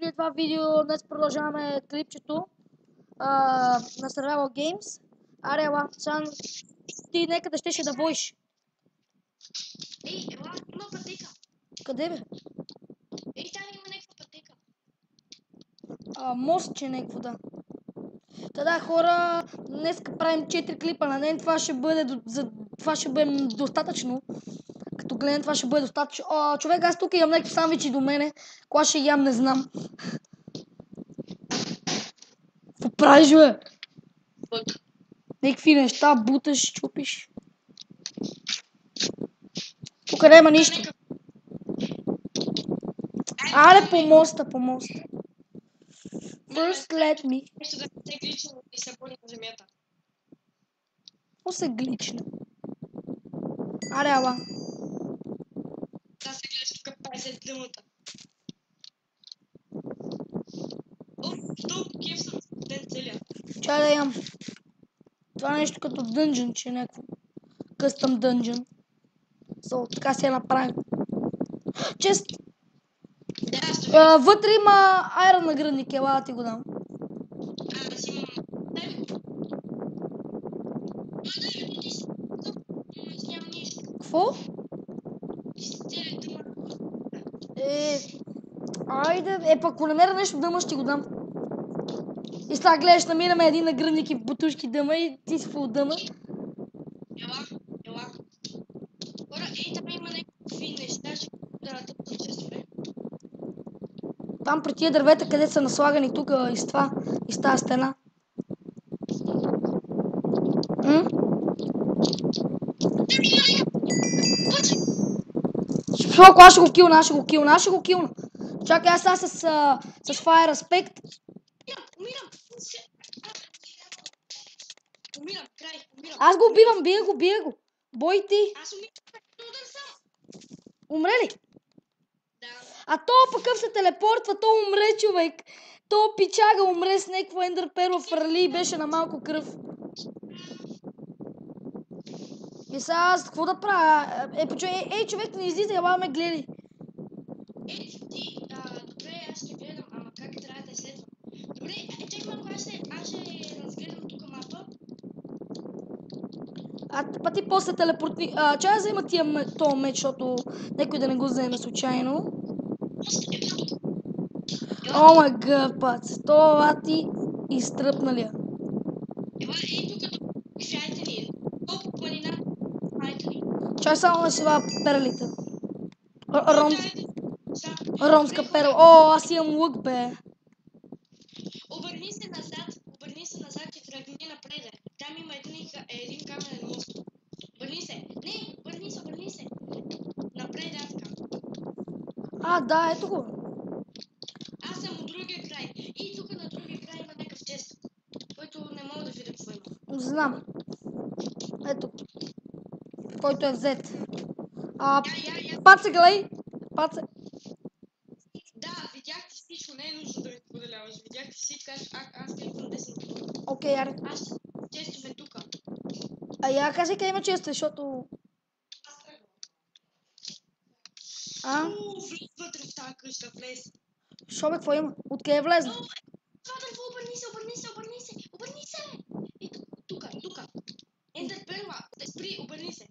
приятели, това видео днес продължаваме клипчето на Survival Games. Аре, ела, сега ти некъде щеше да водиш. Ей, ела, има пътека. Къде бе? Ей, там има някаква пътека. Мост, че някакво, да. Та хора, днес правим 4 клипа на ден, това ще бъде, това ще бъде достатъчно. Като гледам, това ще бъде достатъчно. Човек, аз тук имам някакви сандвичи до мене. Кога ще ям, не знам. Какво правиш, бе? Някакви неща, буташ, чупиш. Тук няма нищо. Але по моста, по моста. First let me. Нещо да се глича и се пълни на земята. Какво се глична? Аре, ала. Да се гледаш тук 50 дъмата. О, толкова кеф съм ден целия. Чай да ям. Това е нещо като дънжън, че е някакво. Къстъм дънжън. Така се направи. Чест. Вътре има айрон нагръдник, ела да ти го дам. Аз имам... Нямам нищо. Какво? Айде, пък ако намеря нещо дъма, ще го дам. И сега гледаш, намираме един нагръдник и бутушки дъма и ти си фул дъма. Ела. Хора, ей, там има някакви неща, ще да тъпвам честове. Там при тия дървета, къде са наслагани тук и с това, и с тази стена. Шоко, аз ще го килна. Чакай, аз сега с Fire Aspect. Умирам, край, умирам. Аз го убивам, бия го. Бой ти. Аз умирам, удар съм. Умре ли? Да. А то пъкъв се телепортва, то умре, човек. То пичага умре с някакво ендър перо фърли и беше на малко кръв. И сега аз какво да правя? Ей, човек, не излиза, ела ме гледай. Ти, добре, аз ще гледам, ама как трябва да следвам? Добре, чакай малко, аз ще разгледам тук мапа. Па ти после телепортни... Чай да взема този меч, защото някой да не го вземе случайно. О май гъд, пац. Това ти изтръпналия. Ела, ей, тук шайте ни. Колко планина шайте ни. Чай само да си това перлите. Ромска Ромска перла. О, аз имам лък, бе. Обърни се назад и тръгни напред. Там има един каменен мост. Обърни се. Не, обърни се. Напред, така. Да, ето го. Аз съм от другия край. И тук на другия край има някакъв чест, който не мога да видя какво има. Знам. Ето. Който е взет. Паце, гледай. Паце. Да, видях ти всичко, не е нужно да ми поделяваш. Видях ти всичко, аз кликвам десен бутон. Окей, аре. Аз честове тука. Я кажи къде има често, защото... Влез вътре в тази къща, влез. Шо бе, какво има? Откъде е влезна? Това дърво, обърни се. И тука. Ендър перла, спри, обърни се.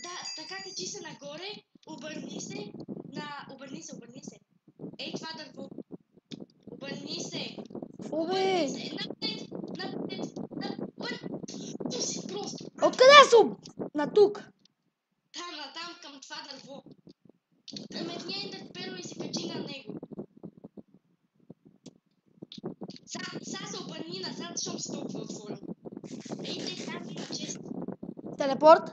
Да, така качи се нагоре, обърни се. Ей, това дърво. Обърни се. Какво бе? Напред. Tu си просто. Откъде съм? На тук. Там към това дърво. Метни ендър перо и се качи на него. Сега се обърни назад, защото се толкова отворил. Ей, там има чест. Телепорт?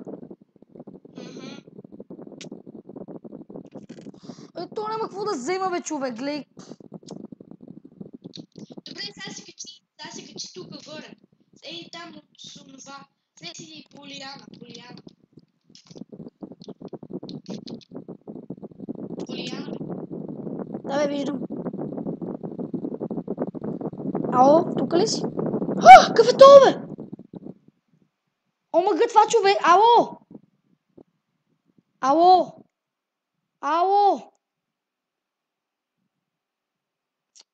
То няма какво да взема, бе, човек, гледай. Добре, сега се качи тук горе. Ей, там от онова. След си Полиана. Да, бе, виждам. Ало, тук ли си? Какъв е това, бе? О, мъгът, това човек. Ало.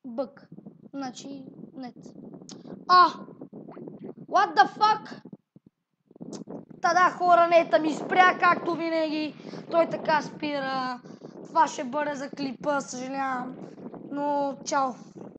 Бък. Значи, нет. What the fuck? Та да, хора, нета ми спря, както винаги. Той така спира. Това ще бъде за клипа, съжалявам. Но, чао.